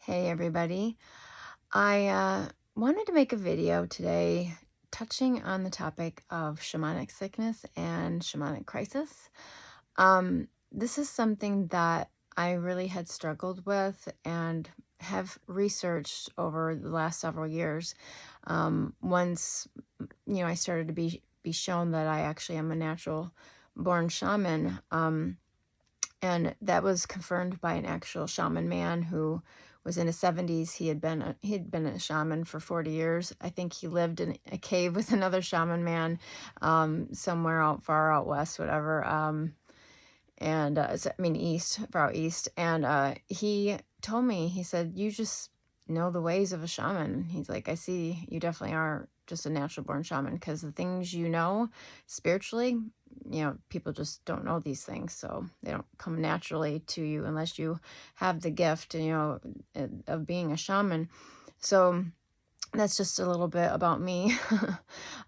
Hey everybody. I wanted to make a video today touching on the topic of shamanic sickness and shamanic crisis. This is something that I really had struggled with and have researched over the last several years. Once, I started to be shown that I actually am a natural born shaman. And that was confirmed by an actual shaman man who was in his 70s. He had been a shaman for 40 years. I think he lived in a cave with another shaman man, somewhere far out west, whatever. East, far out east. And he told me, he said, "You just know the ways of a shaman." He's like, "I see you definitely are just a natural born shaman, because the things you know spiritually, people just don't know these things, so they don't come naturally to you unless you have the gift, of being a shaman." So that's just a little bit about me.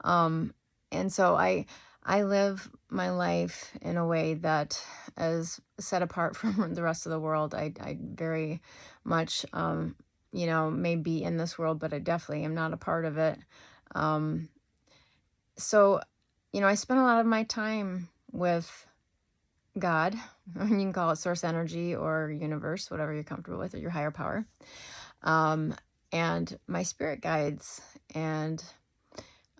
And so I live my life in a way that is set apart from the rest of the world. I very much, may be in this world, but I definitely am not a part of it. So, I spend a lot of my time with God. You can call it source energy or universe, whatever you're comfortable with, or your higher power. And my spirit guides. And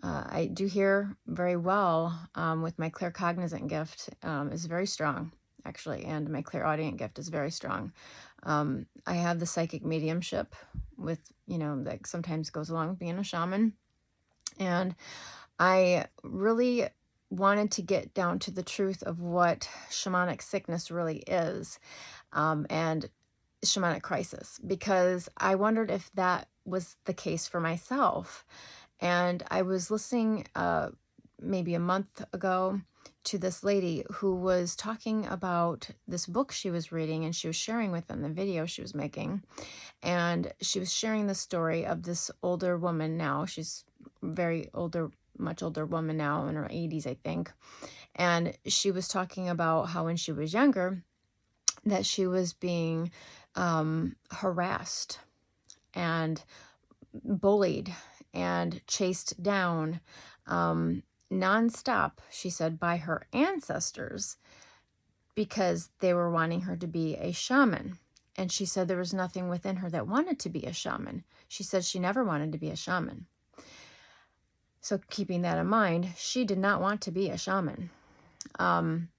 I do hear very well with my claircognizant gift is very strong, actually. And my clairaudient gift is very strong. I have the psychic mediumship with, that sometimes goes along with being a shaman. And I really wanted to get down to the truth of what shamanic sickness really is, and shamanic crisis, because I wondered if that was the case for myself. And I was listening maybe a month ago to this lady who was talking about this book she was reading, and she was sharing within the video she was making. And she was sharing the story of this older woman now. She's much older woman now, in her 80s, I think. And she was talking about how when she was younger, that she was being harassed and bullied and chased down nonstop, she said, by her ancestors, because they were wanting her to be a shaman. And she said there was nothing within her that wanted to be a shaman. She said she never wanted to be a shaman. So keeping that in mind, she did not want to be a shaman. And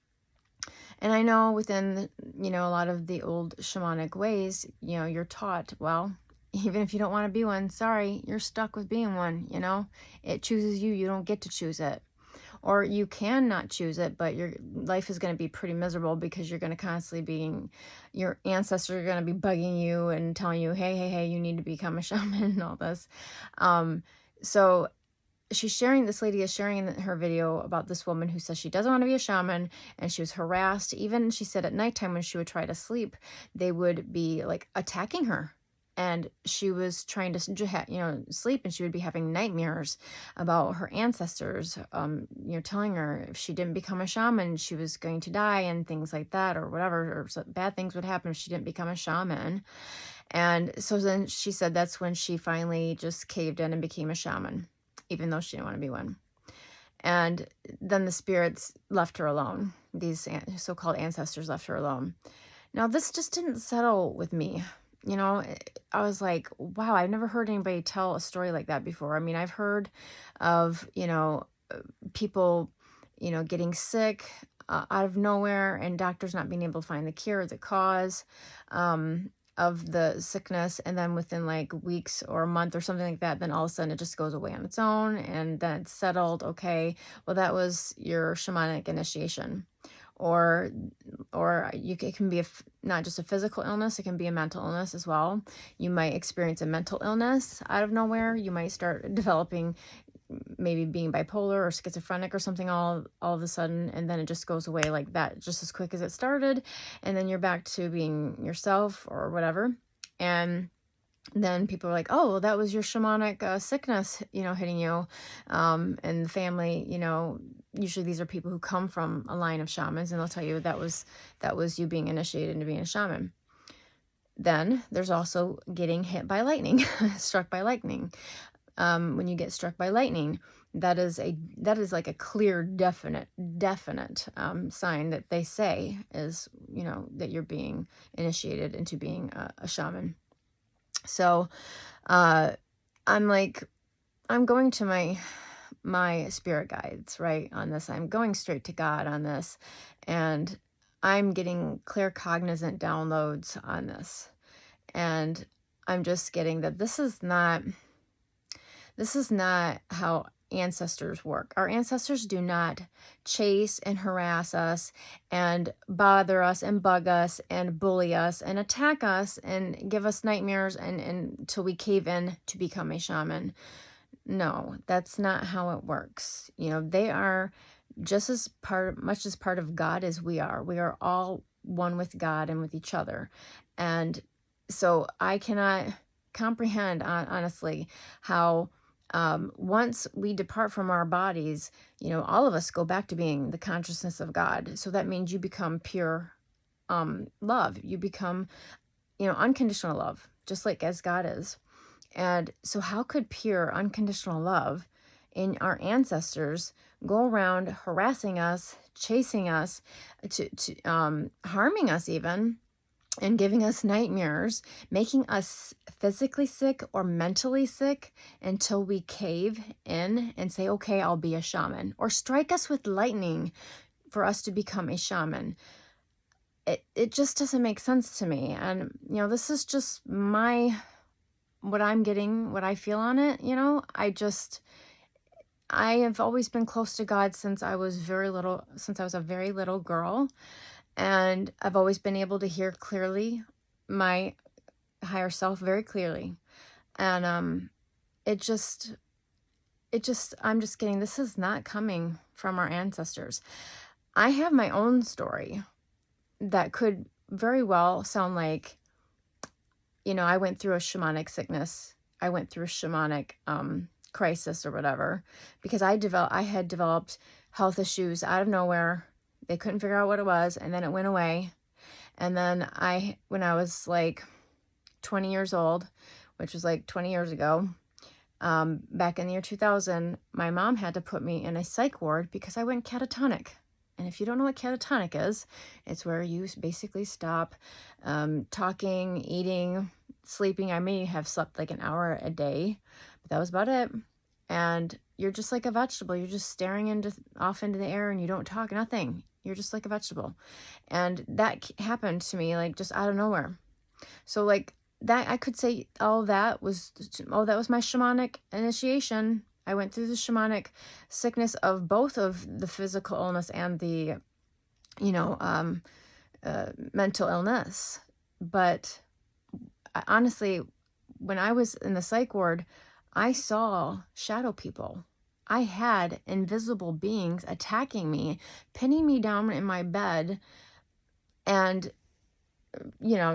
I know within, a lot of the old shamanic ways, you're taught, well, even if you don't want to be one, sorry, you're stuck with being one, It chooses you. You don't get to choose it. Or you can not choose it, but your life is going to be pretty miserable, because you're going to constantly your ancestors are going to be bugging you and telling you, hey, you need to become a shaman and all this. So this lady is sharing in her video about this woman who says she doesn't want to be a shaman, and she was harassed. Even, she said, at nighttime when she would try to sleep, they would be like attacking her. And she was trying to, sleep, and she would be having nightmares about her ancestors, telling her if she didn't become a shaman, she was going to die and things like that, or whatever, or bad things would happen if she didn't become a shaman. And so then she said that's when she finally just caved in and became a shaman, even though she didn't want to be one. And then the spirits left her alone. These so-called ancestors left her alone. Now, this just didn't settle with me. I was like, wow, I've never heard anybody tell a story like that before. I mean, I've heard of, people, getting sick out of nowhere, and doctors not being able to find the cure or the cause of the sickness. And then within like weeks or a month or something like that, then all of a sudden it just goes away on its own, and then it's settled. Okay, well, that was your shamanic initiation. Or it can be not just a physical illness, it can be a mental illness as well. You might experience a mental illness out of nowhere. You might start developing, maybe being bipolar or schizophrenic or something all of a sudden, and then it just goes away like that, just as quick as it started, and then you're back to being yourself or whatever. And then people are like, oh, well, that was your shamanic sickness, hitting you. And the family, usually these are people who come from a line of shamans, and they'll tell you that was you being initiated into being a shaman. then there's also getting hit by lightning, struck by lightning. When you get struck by lightning, that is like a clear, definite sign that they say is, that you're being initiated into being a shaman. So I'm going to my spirit guides, right, on this. I'm going straight to God on this, and I'm getting clear cognizant downloads on this. And I'm just getting that this is not how ancestors work. Our ancestors do not chase and harass us and bother us and bug us and bully us and attack us and give us nightmares and until we cave in to become a shaman. No, that's not how it works. They are just as much as part of God as we are. We are all one with God and with each other. And so I cannot comprehend, honestly, how once we depart from our bodies, all of us go back to being the consciousness of God. So that means you become pure love. You become, unconditional love, just like as God is. And so how could pure unconditional love in our ancestors go around harassing us, chasing us, to harming us even, and giving us nightmares, making us physically sick or mentally sick until we cave in and say, okay, I'll be a shaman, or strike us with lightning for us to become a shaman? It just doesn't make sense to me. And, this is just what I'm getting, what I feel on it. I have always been close to God since I was a very little girl. And I've always been able to hear clearly my higher self very clearly. And I'm just getting, this is not coming from our ancestors. I have my own story that could very well sound like, I went through a shamanic sickness. I went through a shamanic crisis or whatever, because I had developed health issues out of nowhere. They couldn't figure out what it was, and then it went away. And then when I was like 20 years old, which was like 20 years ago, back in the year 2000, my mom had to put me in a psych ward because I went catatonic. And if you don't know what catatonic is, it's where you basically stop talking, eating, sleeping. I may have slept like an hour a day, but that was about it. And you're just like a vegetable. You're just staring off into the air, and you don't talk, nothing. You're just like a vegetable. And that happened to me like just out of nowhere. So like that, I could say that was my shamanic initiation. I went through the shamanic sickness of both of the physical illness and the, mental illness. But honestly, when I was in the psych ward, I saw shadow people. I had invisible beings attacking me, pinning me down in my bed, and,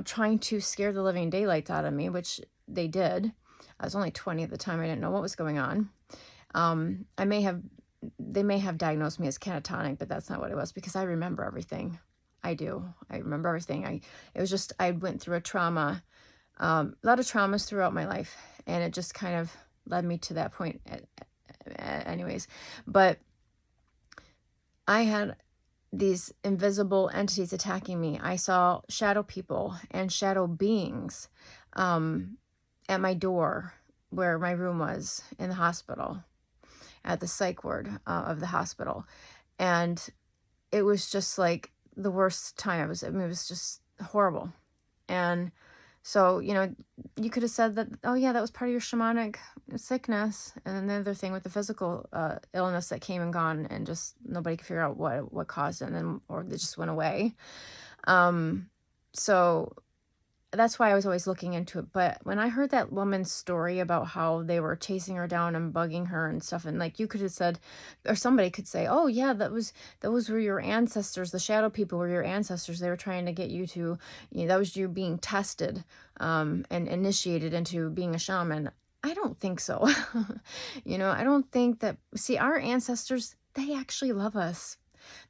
trying to scare the living daylights out of me, which they did. I was only 20 at the time. I didn't know what was going on. They may have diagnosed me as catatonic, but that's not what it was, because I remember everything. I do. I remember everything. I went through a trauma, a lot of traumas throughout my life, and it just kind of led me to that point anyways. But I had these invisible entities attacking me. I saw shadow people and shadow beings at my door where my room was in the hospital, at the psych ward of the hospital. And it was just like the worst time. It was just horrible. And so, you could have said that, oh yeah, that was part of your shamanic sickness. And then the other thing with the physical illness that came and gone, and just nobody could figure out what caused it, or they just went away. So that's why I was always looking into it. But when I heard that woman's story about how they were chasing her down and bugging her and stuff, and like you could have said, or somebody could say, oh yeah, those were your ancestors. The shadow people were your ancestors. They were trying to get you to, that was you being tested and initiated into being a shaman. I don't think so. I don't think that, see, our ancestors, they actually love us.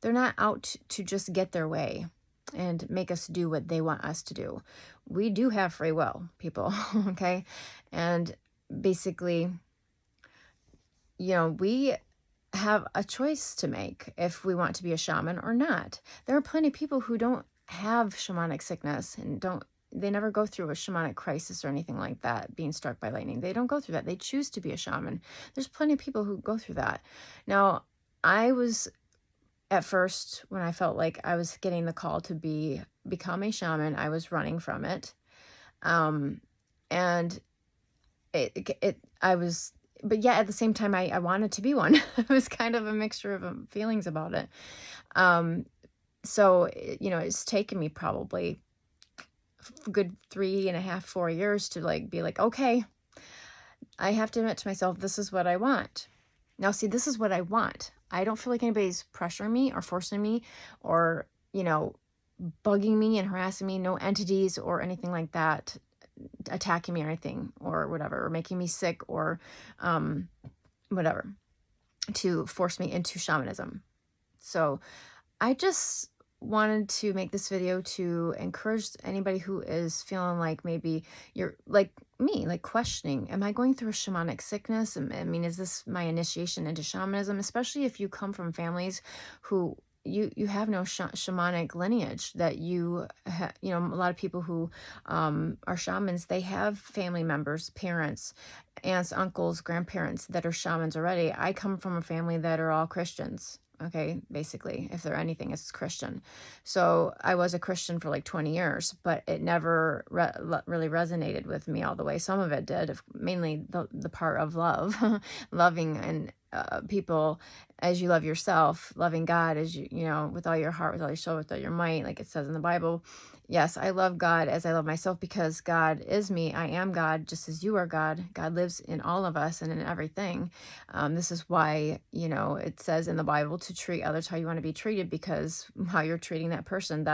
They're not out to just get their way and make us do what they want us to do. We do have free will, people. Okay. And basically, we have a choice to make if we want to be a shaman or not. There are plenty of people who don't have shamanic sickness and they never go through a shamanic crisis or anything like that, being struck by lightning. They don't go through that. They choose to be a shaman. There's plenty of people who go through that. Now, I was at first, when I felt like I was getting the call to become a shaman, I was running from it. And I was, but yeah, at the same time, I wanted to be one. It was kind of a mixture of feelings about it. So, it's taken me probably a good 3.5, 4 years to be like, okay, I have to admit to myself, this is what I want. Now, see, this is what I want. I don't feel like anybody's pressuring me or forcing me or, bugging me and harassing me. No entities or anything like that attacking me or anything or whatever, or making me sick or whatever to force me into shamanism. So I just wanted to make this video to encourage anybody who is feeling like maybe you're like me, like questioning, am I going through a shamanic sickness? I mean, is this my initiation into shamanism? Especially if you come from families who you have no shamanic lineage, that a lot of people who are shamans, they have family members, parents, aunts, uncles, grandparents that are shamans already. I come from a family that are all Christians. Okay, basically, if they're anything, it's Christian. So I was a Christian for like 20 years, but it never really resonated with me all the way. Some of it did, mainly the part of love, loving and people as you love yourself, loving God as with all your heart, with all your soul, with all your might, like it says in the Bible. Yes, I love God as I love myself, because God is me. I am God, just as you are God. God lives in all of us and in everything. This is why, it says in the Bible to treat others how you want to be treated, because how you're treating that person,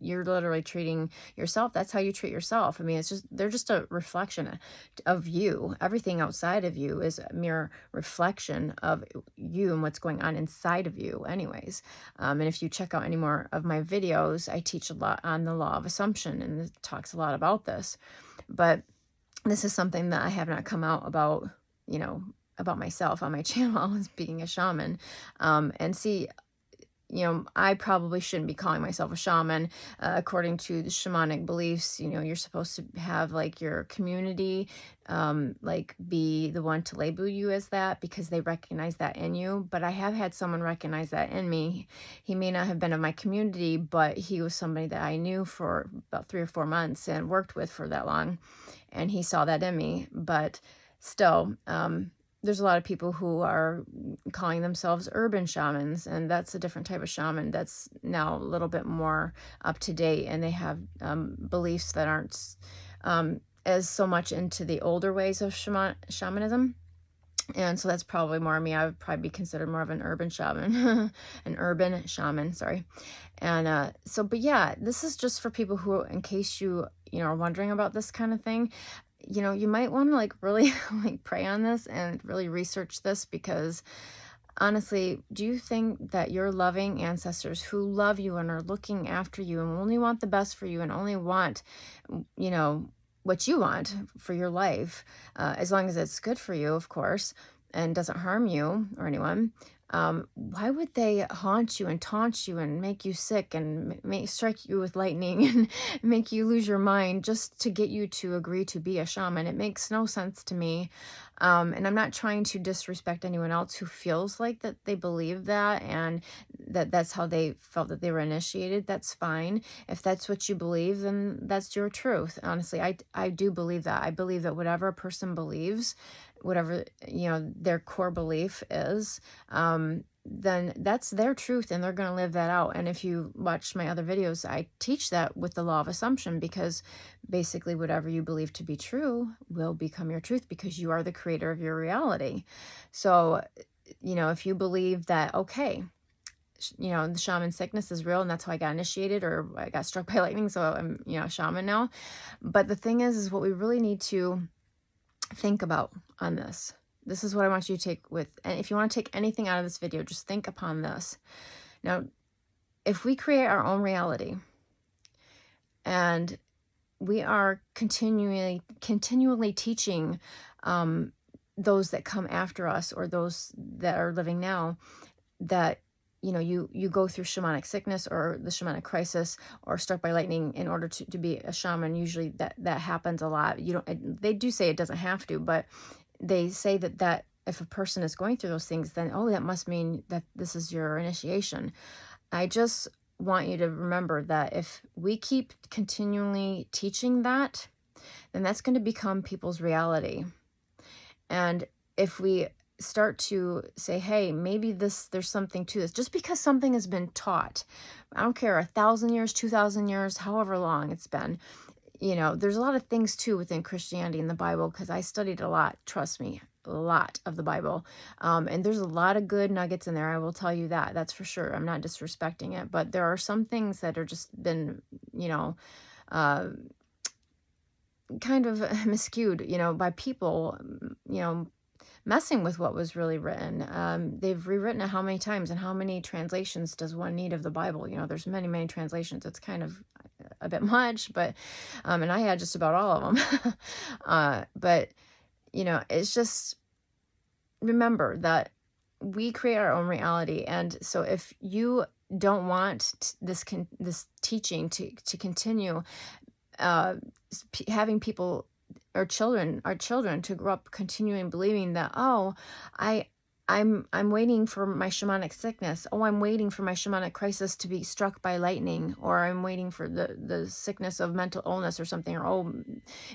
you're literally treating yourself. That's how you treat yourself. I mean, they're just a reflection of you. Everything outside of you is a mere reflection of you and what's going on inside of you anyways. And if you check out any more of my videos, I teach a lot on the law of assumption, and it talks a lot about this. But this is something that I have not come out about, about myself on my channel, as being a shaman. And see, I probably shouldn't be calling myself a shaman. According to the shamanic beliefs, you're supposed to have like your community, be the one to label you as that, because they recognize that in you. But I have had someone recognize that in me. He may not have been of my community, but he was somebody that I knew for about 3 or 4 months and worked with for that long. And he saw that in me. But still, there's a lot of people who are calling themselves urban shamans, and that's a different type of shaman that's now a little bit more up to date, and they have beliefs that aren't as so much into the older ways of shamanism. And so that's probably more me. I would probably be considered more of an urban shaman, an urban shaman, sorry. And but yeah, this is just for people who, in case you are wondering about this kind of thing, you might want to really pray on this and really research this, because honestly, do you think that your loving ancestors who love you and are looking after you and only want the best for you and only want, what you want for your life, as long as it's good for you, of course, and doesn't harm you or anyone, why would they haunt you and taunt you and make you sick and strike you with lightning and make you lose your mind just to get you to agree to be a shaman? It makes no sense to me. And I'm not trying to disrespect anyone else who feels like that they believe that and that's how they felt that they were initiated. That's fine. If that's what you believe, then that's your truth. Honestly, I do believe that. I believe that whatever a person believes, whatever their core belief is, then that's their truth and they're going to live that out. And if you watch my other videos, I teach that with the law of assumption, because basically whatever you believe to be true will become your truth, because you are the creator of your reality. So if you believe that, okay, the shaman sickness is real and that's how I got initiated, or I got struck by lightning, so I'm a shaman now. But the thing is what we really need to think about on this. This is what I want you to take with, and if you want to take anything out of this video, just think upon this. Now, if we create our own reality, and we are continually teaching those that come after us, or those that are living now, that you go through shamanic sickness or the shamanic crisis or struck by lightning in order to be a shaman. Usually that happens a lot. They do say it doesn't have to, but they say that if a person is going through those things, then that must mean that this is your initiation. I just want you to remember that if we keep continually teaching that, then that's going to become people's reality. And if we start to say, hey, maybe there's something to this, just because something has been taught, I don't care, 1,000 years, 2,000 years, however long it's been, there's a lot of things too within Christianity and the Bible, because I studied a lot, trust me, a lot of the Bible. And there's a lot of good nuggets in there. I will tell you that's for sure. I'm not disrespecting it, but there are some things that are just been, kind of miscued, by people, messing with what was really written. They've rewritten it how many times, and how many translations does one need of the Bible? There's many, many translations. It's kind of a bit much, but, and I had just about all of them. But, it's just, remember that we create our own reality. And so if you don't want this teaching to continue, having people, our children to grow up continuing believing that, I'm waiting for my shamanic sickness. I'm waiting for my shamanic crisis to be struck by lightning, or I'm waiting for the sickness of mental illness or something, or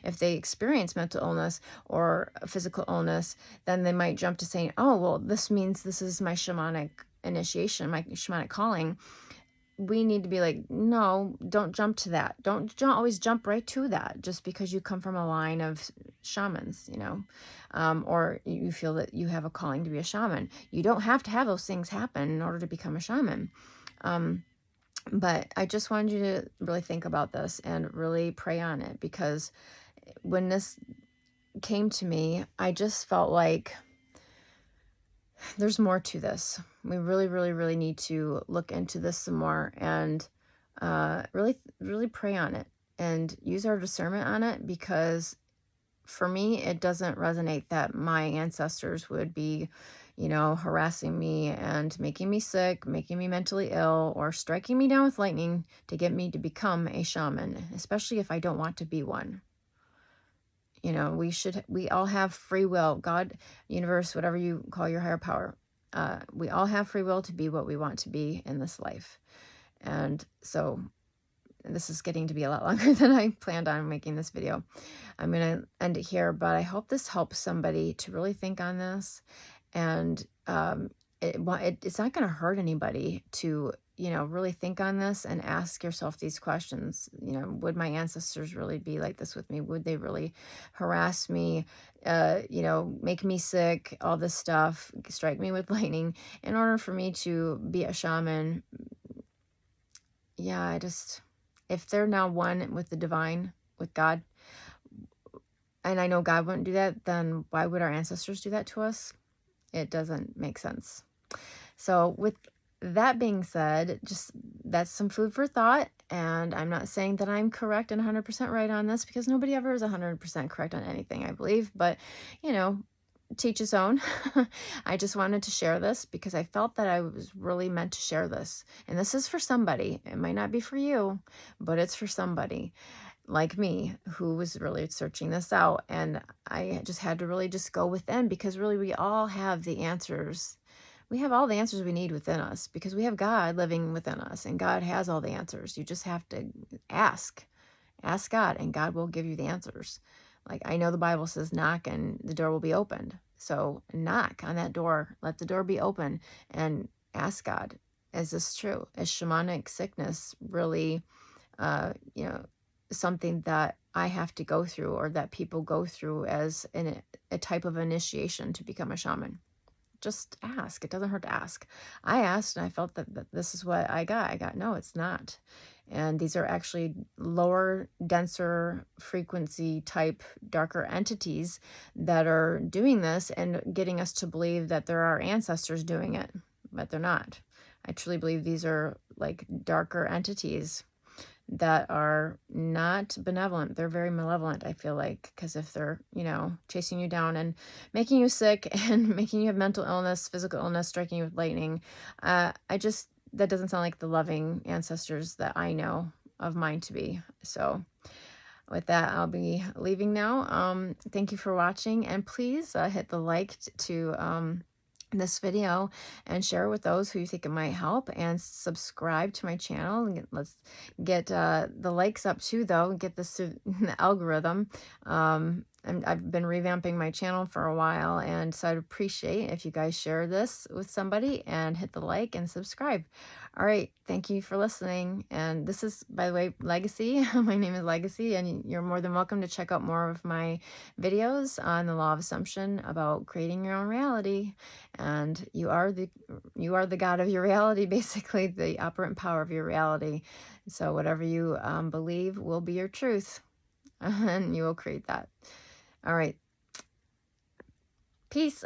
if they experience mental illness or physical illness, then they might jump to saying, this means this is my shamanic initiation, my shamanic calling. We need to be like, no, don't jump to that. Don't always jump right to that just because you come from a line of shamans, or you feel that you have a calling to be a shaman. You don't have to have those things happen in order to become a shaman. But I just wanted you to really think about this and really pray on it, because when this came to me, I just felt like there's more to this. We really, really, really need to look into this some more, and really, really pray on it and use our discernment on it, because for me, it doesn't resonate that my ancestors would be, harassing me and making me sick, making me mentally ill, or striking me down with lightning to get me to become a shaman, especially if I don't want to be one. We all have free will. God, universe, whatever you call your higher power, we all have free will to be what we want to be in this life. And so this is getting to be a lot longer than I planned on making this video. I'm going to end it here, but I hope this helps somebody to really think on this. And it's not going to hurt anybody to really think on this and ask yourself these questions. Would my ancestors really be like this with me? Would they really harass me, make me sick, all this stuff, strike me with lightning in order for me to be a shaman? Yeah, if they're now one with the divine, with God, and I know God wouldn't do that, then why would our ancestors do that to us? It doesn't make sense. So with that being said, just that's some food for thought. And I'm not saying that I'm correct and 100% right on this, because nobody ever is 100% correct on anything, I believe. But, teach his own. I just wanted to share this because I felt that I was really meant to share this. And this is for somebody. It might not be for you, but it's for somebody like me who was really searching this out. And I just had to really just go within, because really we all have the answers. We have all the answers we need within us, because we have God living within us, and God has all the answers. You just have to ask God, and God will give you the answers. Like, I know the Bible says knock and the door will be opened. So knock on that door, let the door be open, and ask God, is this true? Is shamanic sickness really, something that I have to go through, or that people go through as a type of initiation to become a shaman? Just ask. It doesn't hurt to ask. I asked, and I felt that this is what I got. No, it's not. And these are actually lower, denser frequency type, darker entities that are doing this and getting us to believe that they're our ancestors doing it, but they're not. I truly believe these are like darker entities that are not benevolent. They're very malevolent, I feel like, because if they're, you know, chasing you down and making you sick and making you have mental illness, physical illness, striking you with lightning, that doesn't sound like the loving ancestors that I know of mine to be. So with that, I'll be leaving now. Thank you for watching, and please hit the like to this video and share with those who you think it might help, and subscribe to my channel. Let's get the likes up too, though, and get this to the algorithm. And I've been revamping my channel for a while, and so I'd appreciate if you guys share this with somebody and hit the like and subscribe. All right, thank you for listening. And this is, by the way, Legacy. My name is Legacy, and you're more than welcome to check out more of my videos on the law of assumption about creating your own reality. And you are the god of your reality, basically the operant power of your reality. So whatever you believe will be your truth, and you will create that. All right. Peace.